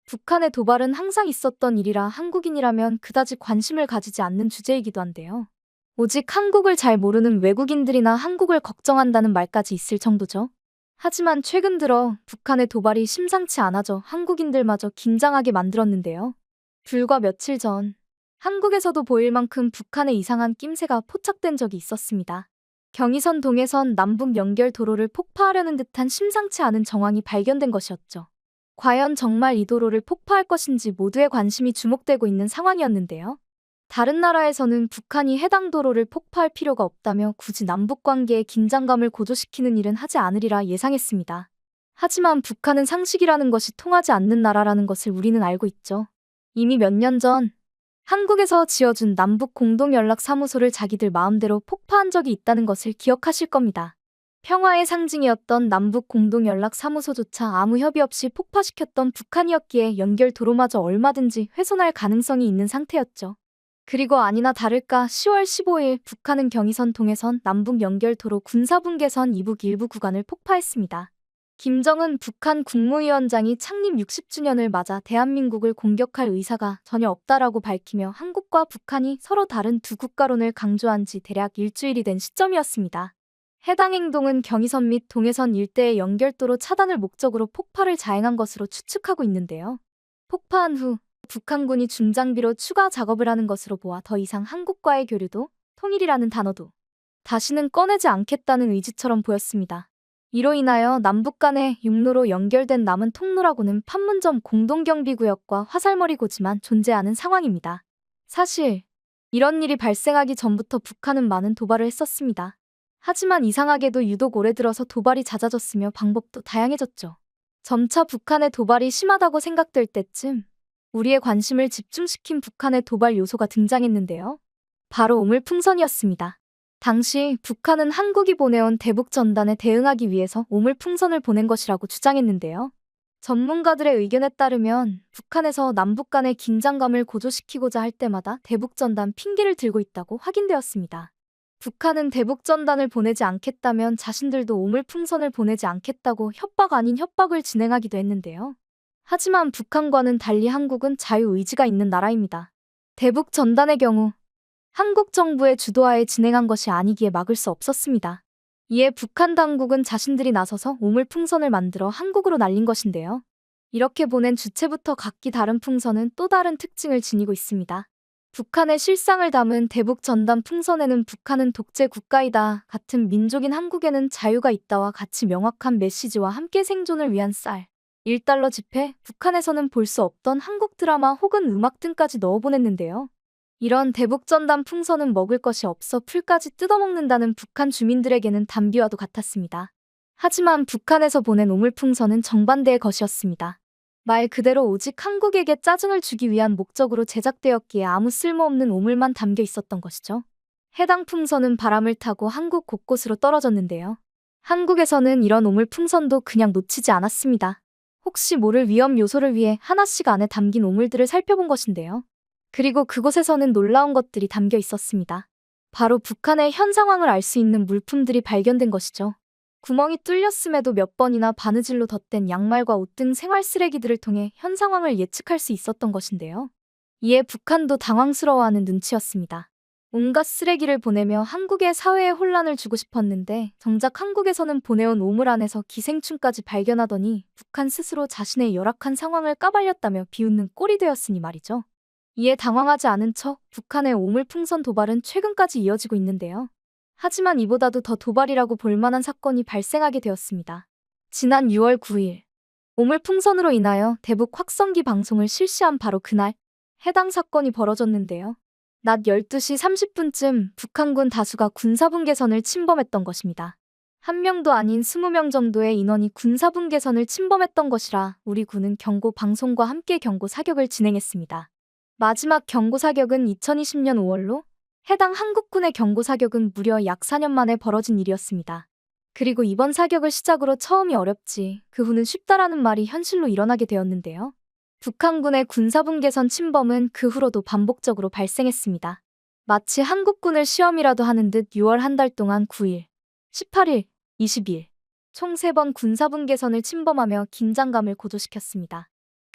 북한의 도발은 항상 있었던 일이라 한국인이라면 그다지 관심을 가지지 않는 주제이기도 한데요. 오직 한국을 잘 모르는 외국인들이나 한국을 걱정한다는 말까지 있을 정도죠. 하지만 최근 들어 북한의 도발이 심상치 않아져 한국인들마저 긴장하게 만들었는데요. 불과 며칠 전 한국에서도 보일 만큼 북한의 이상한 낌새가 포착된 적이 있었습니다. 경의선 동해선 남북 연결 도로를 폭파하려는 듯한 심상치 않은 정황이 발견된 것이었죠. 과연 정말 이 도로를 폭파할 것인지 모두의 관심이 주목되고 있는 상황이었는데요. 다른 나라에서는 북한이 해당 도로를 폭파할 필요가 없다며 굳이 남북 관계의 긴장감을 고조시키는 일은 하지 않으리라 예상했습니다. 하지만 북한은 상식이라는 것이 통하지 않는 나라라는 것을 우리는 알고 있죠. 이미 몇 년 전 한국에서 지어준 남북 공동연락사무소를 자기들 마음대로 폭파한 적이 있다는 것을 기억하실 겁니다. 평화의 상징이었던 남북 공동연락사무소조차 아무 협의 없이 폭파시켰던 북한이었기에 연결 도로마저 얼마든지 훼손할 가능성이 있는 상태였죠. 그리고 아니나 다를까 10월 15일 북한은 경의선 동해선 남북 연결 도로 군사분계선 이북 일부 구간을 폭파했습니다. 김정은 북한 국무위원장이 창립 60주년을 맞아 대한민국을 공격할 의사가 전혀 없다라고 밝히며 한국과 북한이 서로 다른 두 국가론을 강조한 지 대략 일주일이 된 시점이었습니다. 해당 행동은 경의선 및 동해선 일대의 연결도로 차단을 목적으로 폭파를 자행한 것으로 추측하고 있는데요. 폭파한 후 북한군이 중장비로 추가 작업을 하는 것으로 보아 더 이상 한국과의 교류도 통일이라는 단어도 다시는 꺼내지 않겠다는 의지처럼 보였습니다. 이로 인하여 남북 간의 육로로 연결된 남은 통로라고는 판문점 공동경비구역과 화살머리고지만 존재하는 상황입니다. 사실 이런 일이 발생하기 전부터 북한은 많은 도발을 했었습니다. 하지만 이상하게도 유독 올해 들어서 도발이 잦아졌으며 방법도 다양해졌죠. 점차 북한의 도발이 심하다고 생각될 때쯤 우리의 관심을 집중시킨 북한의 도발 요소가 등장했는데요. 바로 오물풍선이었습니다. 당시 북한은 한국이 보내온 대북 전단에 대응하기 위해서 오물풍선을 보낸 것이라고 주장했는데요. 전문가들의 의견에 따르면 북한에서 남북 간의 긴장감을 고조시키고자 할 때마다 대북 전단 핑계를 들고 있다고 확인되었습니다. 북한은 대북 전단을 보내지 않겠다면 자신들도 오물풍선을 보내지 않겠다고 협박 아닌 협박을 진행하기도 했는데요. 하지만 북한과는 달리 한국은 자유의지가 있는 나라입니다. 대북 전단의 경우 한국 정부의 주도하에 진행한 것이 아니기에 막을 수 없었습니다. 이에 북한 당국은 자신들이 나서서 오물풍선을 만들어 한국으로 날린 것인데요. 이렇게 보낸 주체부터 각기 다른 풍선은 또 다른 특징을 지니고 있습니다. 북한의 실상을 담은 대북 전단 풍선에는 북한은 독재 국가이다, 같은 민족인 한국에는 자유가 있다와 같이 명확한 메시지와 함께 생존을 위한 쌀, 1달러 지폐, 북한에서는 볼 수 없던 한국 드라마 혹은 음악 등까지 넣어보냈는데요. 이런 대북 전단 풍선은 먹을 것이 없어 풀까지 뜯어먹는다는 북한 주민들에게는 단비와도 같았습니다. 하지만 북한에서 보낸 오물풍선은 정반대의 것이었습니다. 말 그대로 오직 한국에게 짜증을 주기 위한 목적으로 제작되었기에 아무 쓸모없는 오물만 담겨 있었던 것이죠. 해당 풍선은 바람을 타고 한국 곳곳으로 떨어졌는데요. 한국에서는 이런 오물풍선도 그냥 놓치지 않았습니다. 혹시 모를 위험 요소를 위해 하나씩 안에 담긴 오물들을 살펴본 것인데요. 그리고 그곳에서는 놀라운 것들이 담겨 있었습니다. 바로 북한의 현 상황을 알 수 있는 물품들이 발견된 것이죠. 구멍이 뚫렸음에도 몇 번이나 바느질로 덧댄 양말과 옷 등 생활 쓰레기들을 통해 현 상황을 예측할 수 있었던 것인데요. 이에 북한도 당황스러워하는 눈치였습니다. 온갖 쓰레기를 보내며 한국의 사회에 혼란을 주고 싶었는데 정작 한국에서는 보내온 오물 안에서 기생충까지 발견하더니 북한 스스로 자신의 열악한 상황을 까발렸다며 비웃는 꼴이 되었으니 말이죠. 이에 당황하지 않은 척 북한의 오물풍선 도발은 최근까지 이어지고 있는데요. 하지만 이보다도 더 도발이라고 볼만한 사건이 발생하게 되었습니다. 지난 6월 9일 오물풍선으로 인하여 대북 확성기 방송을 실시한 바로 그날 해당 사건이 벌어졌는데요. 낮 12시 30분쯤 북한군 다수가 군사분계선을 침범했던 것입니다. 한 명도 아닌 20명 정도의 인원이 군사분계선을 침범했던 것이라 우리 군은 경고 방송과 함께 경고 사격을 진행했습니다. 마지막 경고 사격은 2020년 5월로 해당 한국군의 경고 사격은 무려 약 4년 만에 벌어진 일이었습니다. 그리고 이번 사격을 시작으로 처음이 어렵지 그 후는 쉽다라는 말이 현실로 일어나게 되었는데요. 북한군의 군사분계선 침범은 그 후로도 반복적으로 발생했습니다. 마치 한국군을 시험이라도 하는 듯 6월 한 달 동안 9일, 18일, 20일 총 3번 군사분계선을 침범하며 긴장감을 고조시켰습니다.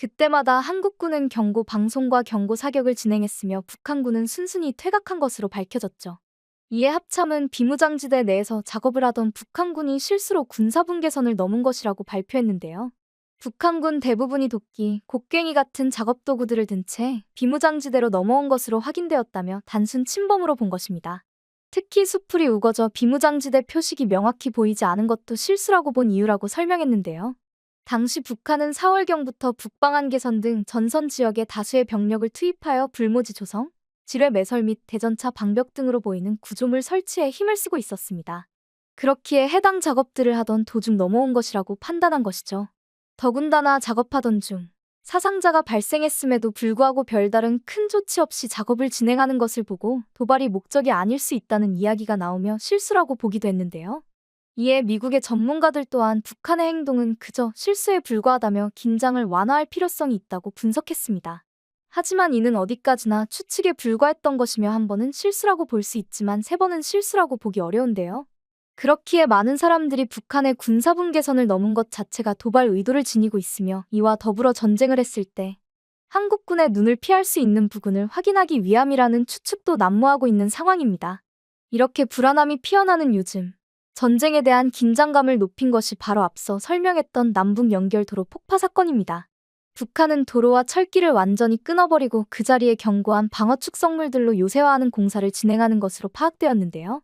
그때마다 한국군은 경고 방송과 경고 사격을 진행했으며 북한군은 순순히 퇴각한 것으로 밝혀졌죠. 이에 합참은 비무장지대 내에서 작업을 하던 북한군이 실수로 군사분계선을 넘은 것이라고 발표했는데요. 북한군 대부분이 도끼, 곡괭이 같은 작업도구들을 든 채 비무장지대로 넘어온 것으로 확인되었다며 단순 침범으로 본 것입니다. 특히 숲풀이 우거져 비무장지대 표식이 명확히 보이지 않은 것도 실수라고 본 이유라고 설명했는데요. 당시 북한은 4월경부터 북방한계선 등 전선 지역에 다수의 병력을 투입하여 불모지 조성, 지뢰 매설 및 대전차 방벽 등으로 보이는 구조물 설치에 힘을 쓰고 있었습니다. 그렇기에 해당 작업들을 하던 도중 넘어온 것이라고 판단한 것이죠. 더군다나 작업하던 중 사상자가 발생했음에도 불구하고 별다른 큰 조치 없이 작업을 진행하는 것을 보고 도발이 목적이 아닐 수 있다는 이야기가 나오며 실수라고 보기도 했는데요. 이에 미국의 전문가들 또한 북한의 행동은 그저 실수에 불과하다며 긴장을 완화할 필요성이 있다고 분석했습니다. 하지만 이는 어디까지나 추측에 불과했던 것이며 한 번은 실수라고 볼 수 있지만 세 번은 실수라고 보기 어려운데요. 그렇기에 많은 사람들이 북한의 군사분계선을 넘은 것 자체가 도발 의도를 지니고 있으며 이와 더불어 전쟁을 했을 때 한국군의 눈을 피할 수 있는 부근을 확인하기 위함이라는 추측도 난무하고 있는 상황입니다. 이렇게 불안함이 피어나는 요즘, 전쟁에 대한 긴장감을 높인 것이 바로 앞서 설명했던 남북 연결도로 폭파 사건입니다. 북한은 도로와 철길을 완전히 끊어버리고 그 자리에 견고한 방어 축성물들로 요새화하는 공사를 진행하는 것으로 파악되었는데요.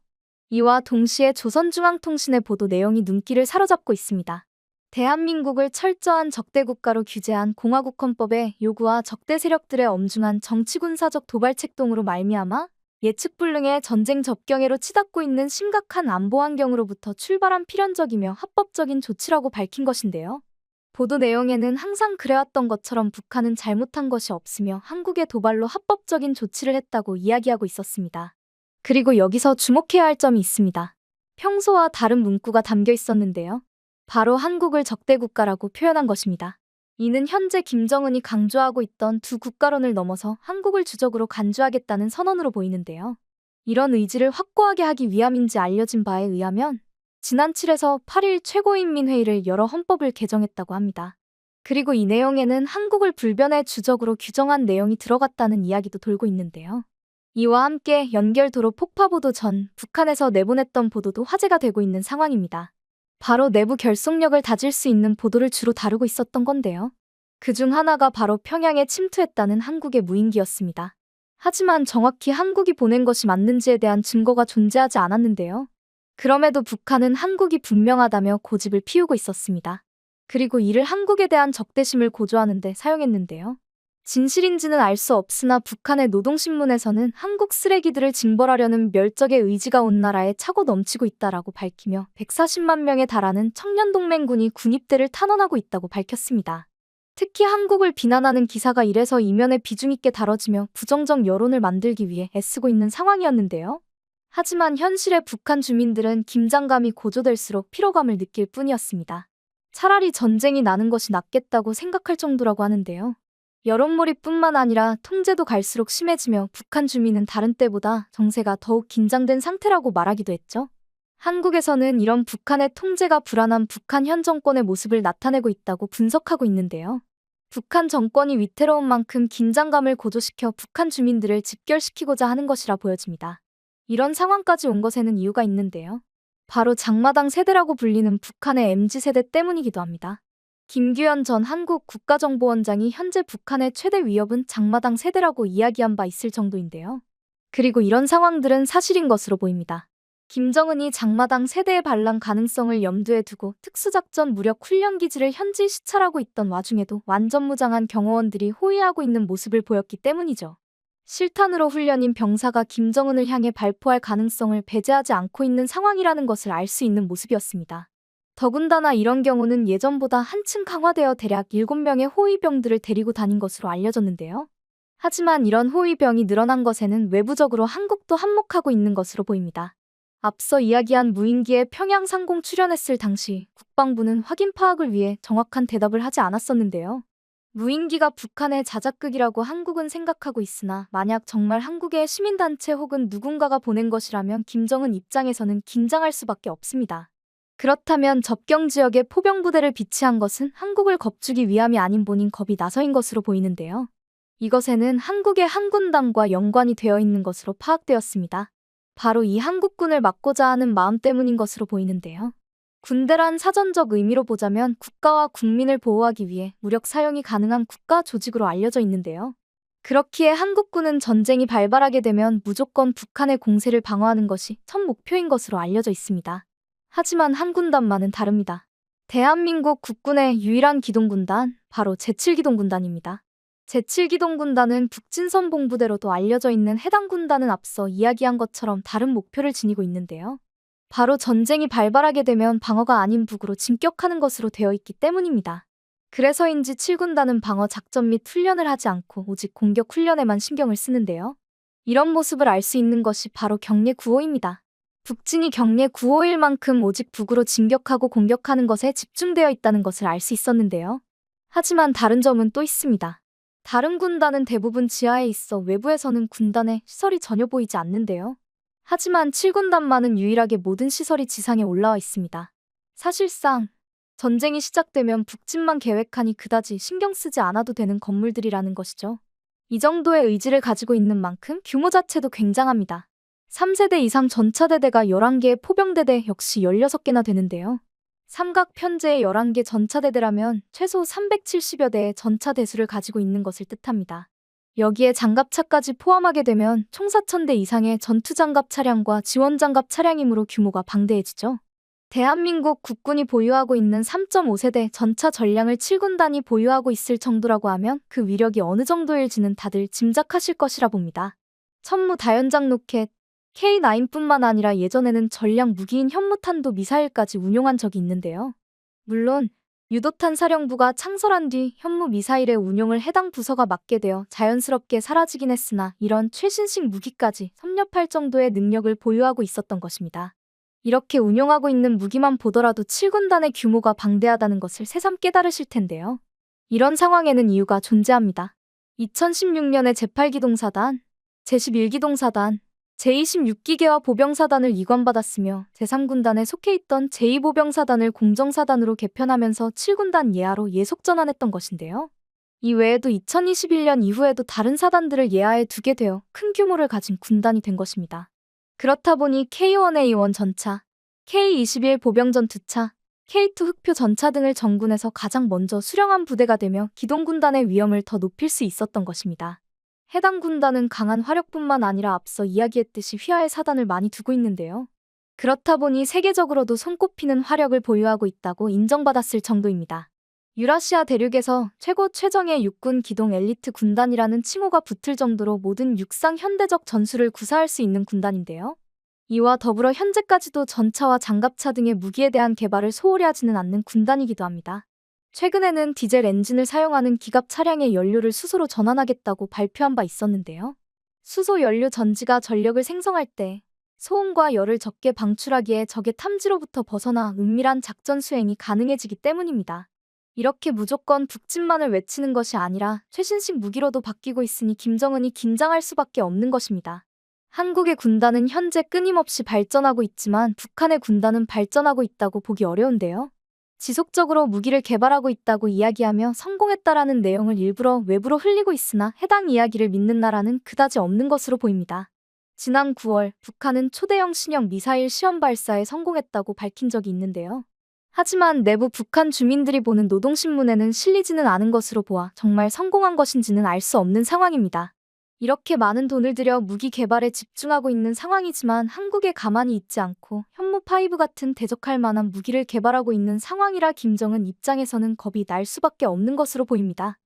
이와 동시에 조선중앙통신의 보도 내용이 눈길을 사로잡고 있습니다. 대한민국을 철저한 적대국가로 규제한 공화국헌법의 요구와 적대 세력들의 엄중한 정치군사적 도발책동으로 말미암아 예측불능의 전쟁 접경애로 치닫고 있는 심각한 안보 환경으로부터 출발한 필연적이며 합법적인 조치라고 밝힌 것인데요. 보도 내용에는 항상 그래왔던 것처럼 북한은 잘못한 것이 없으며 한국의 도발로 합법적인 조치를 했다고 이야기하고 있었습니다. 그리고 여기서 주목해야 할 점이 있습니다. 평소와 다른 문구가 담겨 있었는데요. 바로 한국을 적대국가라고 표현한 것입니다. 이는 현재 김정은이 강조하고 있던 두 국가론을 넘어서 한국을 주적으로 간주하겠다는 선언으로 보이는데요. 이런 의지를 확고하게 하기 위함인지 알려진 바에 의하면 지난 7에서 8일 최고인민회의를 열어 헌법을 개정했다고 합니다. 그리고 이 내용에는 한국을 불변의 주적으로 규정한 내용이 들어갔다는 이야기도 돌고 있는데요. 이와 함께 연결도로 폭파 보도 전 북한에서 내보냈던 보도도 화제가 되고 있는 상황입니다. 바로 내부 결속력을 다질 수 있는 보도를 주로 다루고 있었던 건데요. 그중 하나가 바로 평양에 침투했다는 한국의 무인기였습니다. 하지만 정확히 한국이 보낸 것이 맞는지에 대한 증거가 존재하지 않았는데요. 그럼에도 북한은 한국이 분명하다며 고집을 피우고 있었습니다. 그리고 이를 한국에 대한 적대심을 고조하는 데 사용했는데요. 진실인지는 알 수 없으나 북한의 노동신문에서는 한국 쓰레기들을 징벌하려는 멸적의 의지가 온 나라에 차고 넘치고 있다라고 밝히며 140만 명에 달하는 청년동맹군이 군입대를 탄원하고 있다고 밝혔습니다. 특히 한국을 비난하는 기사가 이래서 이면에 비중 있게 다뤄지며 부정적 여론을 만들기 위해 애쓰고 있는 상황이었는데요. 하지만 현실의 북한 주민들은 긴장감이 고조될수록 피로감을 느낄 뿐이었습니다. 차라리 전쟁이 나는 것이 낫겠다고 생각할 정도라고 하는데요. 여론몰이뿐만 아니라 통제도 갈수록 심해지며 북한 주민은 다른 때보다 정세가 더욱 긴장된 상태라고 말하기도 했죠. 한국에서는 이런 북한의 통제가 불안한 북한 현 정권의 모습을 나타내고 있다고 분석하고 있는데요. 북한 정권이 위태로운 만큼 긴장감을 고조시켜 북한 주민들을 집결시키고자 하는 것이라 보여집니다. 이런 상황까지 온 것에는 이유가 있는데요. 바로 장마당 세대라고 불리는 북한의 MZ세대 때문이기도 합니다. 김규현 전 한국 국가정보원장이 현재 북한의 최대 위협은 장마당 세대라고 이야기한 바 있을 정도인데요. 그리고 이런 상황들은 사실인 것으로 보입니다. 김정은이 장마당 세대의 반란 가능성을 염두에 두고 특수작전 무력 훈련기지를 현지 시찰하고 있던 와중에도 완전 무장한 경호원들이 호위하고 있는 모습을 보였기 때문이죠. 실탄으로 훈련인 병사가 김정은을 향해 발포할 가능성을 배제하지 않고 있는 상황이라는 것을 알 수 있는 모습이었습니다. 더군다나 이런 경우는 예전보다 한층 강화되어 대략 7명의 호위병들을 데리고 다닌 것으로 알려졌는데요. 하지만 이런 호위병이 늘어난 것에는 외부적으로 한국도 한몫하고 있는 것으로 보입니다. 앞서 이야기한 무인기에 평양 상공 출현했을 당시 국방부는 확인 파악을 위해 정확한 대답을 하지 않았었는데요. 무인기가 북한의 자작극이라고 한국은 생각하고 있으나 만약 정말 한국의 시민단체 혹은 누군가가 보낸 것이라면 김정은 입장에서는 긴장할 수밖에 없습니다. 그렇다면 접경 지역에 포병부대를 비치한 것은 한국을 겁주기 위함이 아닌 본인 겁이 나서인 것으로 보이는데요. 이것에는 한국의 한 군단과 연관이 되어 있는 것으로 파악되었습니다. 바로 이 한국군을 막고자 하는 마음 때문인 것으로 보이는데요. 군대란 사전적 의미로 보자면 국가와 국민을 보호하기 위해 무력 사용이 가능한 국가 조직으로 알려져 있는데요. 그렇기에 한국군은 전쟁이 발발하게 되면 무조건 북한의 공세를 방어하는 것이 첫 목표인 것으로 알려져 있습니다. 하지만 한 군단만은 다릅니다. 대한민국 국군의 유일한 기동군단, 바로 제7기동군단입니다. 제7기동군단은 북진선봉부대로도 알려져 있는 해당 군단은 앞서 이야기한 것처럼 다른 목표를 지니고 있는데요. 바로 전쟁이 발발하게 되면 방어가 아닌 북으로 진격하는 것으로 되어 있기 때문입니다. 그래서인지 7군단은 방어 작전 및 훈련을 하지 않고 오직 공격 훈련에만 신경을 쓰는데요. 이런 모습을 알 수 있는 것이 바로 경례 9호입니다. 북진이 경례 9호일 만큼 오직 북으로 진격하고 공격하는 것에 집중되어 있다는 것을 알 수 있었는데요. 하지만 다른 점은 또 있습니다. 다른 군단은 대부분 지하에 있어 외부에서는 군단의 시설이 전혀 보이지 않는데요. 하지만 7군단만은 유일하게 모든 시설이 지상에 올라와 있습니다. 사실상 전쟁이 시작되면 북진만 계획하니 그다지 신경 쓰지 않아도 되는 건물들이라는 것이죠. 이 정도의 의지를 가지고 있는 만큼 규모 자체도 굉장합니다. 3세대 이상 전차대대가 11개의 포병대대 역시 16개나 되는데요. 삼각 편제의 11개 전차대대라면 최소 370여 대의 전차 대수를 가지고 있는 것을 뜻합니다. 여기에 장갑차까지 포함하게 되면 총 4,000대 이상의 전투장갑 차량과 지원장갑 차량이므로 규모가 방대해지죠. 대한민국 국군이 보유하고 있는 3.5세대 전차 전량을 7군단이 보유하고 있을 정도라고 하면 그 위력이 어느 정도일지는 다들 짐작하실 것이라 봅니다. 천무 다연장 로켓, K9뿐만 아니라 예전에는 전략 무기인 현무탄도 미사일까지 운용한 적이 있는데요. 물론 유도탄 사령부가 창설한 뒤 현무 미사일의 운용을 해당 부서가 맡게 되어 자연스럽게 사라지긴 했으나 이런 최신식 무기까지 섭렵할 정도의 능력을 보유하고 있었던 것입니다. 이렇게 운용하고 있는 무기만 보더라도 7군단의 규모가 방대하다는 것을 새삼 깨달으실 텐데요. 이런 상황에는 이유가 존재합니다. 2016년에 제8기동사단, 제11기동사단, 제26기계화 보병사단을 이관받았으며 제3군단에 속해 있던 제2보병사단을 공정사단으로 개편하면서 7군단 예하로 예속 전환했던 것인데요. 이 외에도 2021년 이후에도 다른 사단들을 예하에 두게 되어 큰 규모를 가진 군단이 된 것입니다. 그렇다 보니 K1A1 전차, K21 보병전투차, K2 흑표 전차 등을 정군에서 가장 먼저 수령한 부대가 되며 기동군단의 위험을 더 높일 수 있었던 것입니다. 해당 군단은 강한 화력뿐만 아니라 앞서 이야기했듯이 휘하의 사단을 많이 두고 있는데요. 그렇다 보니 세계적으로도 손꼽히는 화력을 보유하고 있다고 인정받았을 정도입니다. 유라시아 대륙에서 최고 최정예 육군 기동 엘리트 군단이라는 칭호가 붙을 정도로 모든 육상 현대적 전술을 구사할 수 있는 군단인데요. 이와 더불어 현재까지도 전차와 장갑차 등의 무기에 대한 개발을 소홀히 하지는 않는 군단이기도 합니다. 최근에는 디젤 엔진을 사용하는 기갑 차량의 연료를 수소로 전환하겠다고 발표한 바 있었는데요. 수소 연료 전지가 전력을 생성할 때 소음과 열을 적게 방출하기에 적의 탐지로부터 벗어나 은밀한 작전 수행이 가능해지기 때문입니다. 이렇게 무조건 북진만을 외치는 것이 아니라 최신식 무기로도 바뀌고 있으니 김정은이 긴장할 수밖에 없는 것입니다. 한국의 군단은 현재 끊임없이 발전하고 있지만 북한의 군단은 발전하고 있다고 보기 어려운데요. 지속적으로 무기를 개발하고 있다고 이야기하며 성공했다라는 내용을 일부러 외부로 흘리고 있으나 해당 이야기를 믿는 나라는 그다지 없는 것으로 보입니다. 지난 9월 북한은 초대형 신형 미사일 시험 발사에 성공했다고 밝힌 적이 있는데요. 하지만 내부 북한 주민들이 보는 노동신문에는 실리지는 않은 것으로 보아 정말 성공한 것인지는 알 수 없는 상황입니다. 이렇게 많은 돈을 들여 무기 개발에 집중하고 있는 상황이지만 한국에 가만히 있지 않고 현무5 같은 대적할 만한 무기를 개발하고 있는 상황이라 김정은 입장에서는 겁이 날 수밖에 없는 것으로 보입니다.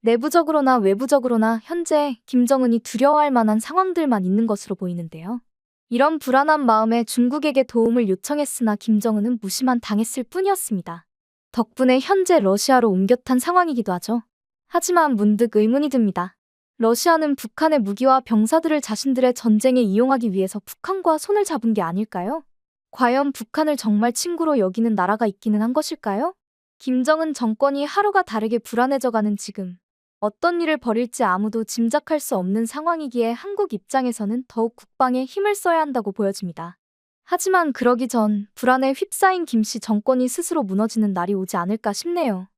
내부적으로나 외부적으로나 현재 김정은이 두려워할 만한 상황들만 있는 것으로 보이는데요. 이런 불안한 마음에 중국에게 도움을 요청했으나 김정은은 무시만 당했을 뿐이었습니다. 덕분에 현재 러시아로 옮겨탄 상황이기도 하죠. 하지만 문득 의문이 듭니다. 러시아는 북한의 무기와 병사들을 자신들의 전쟁에 이용하기 위해서 북한과 손을 잡은 게 아닐까요? 과연 북한을 정말 친구로 여기는 나라가 있기는 한 것일까요? 김정은 정권이 하루가 다르게 불안해져가는 지금 어떤 일을 벌일지 아무도 짐작할 수 없는 상황이기에 한국 입장에서는 더욱 국방에 힘을 써야 한다고 보여집니다. 하지만 그러기 전 불안에 휩싸인 김씨 정권이 스스로 무너지는 날이 오지 않을까 싶네요.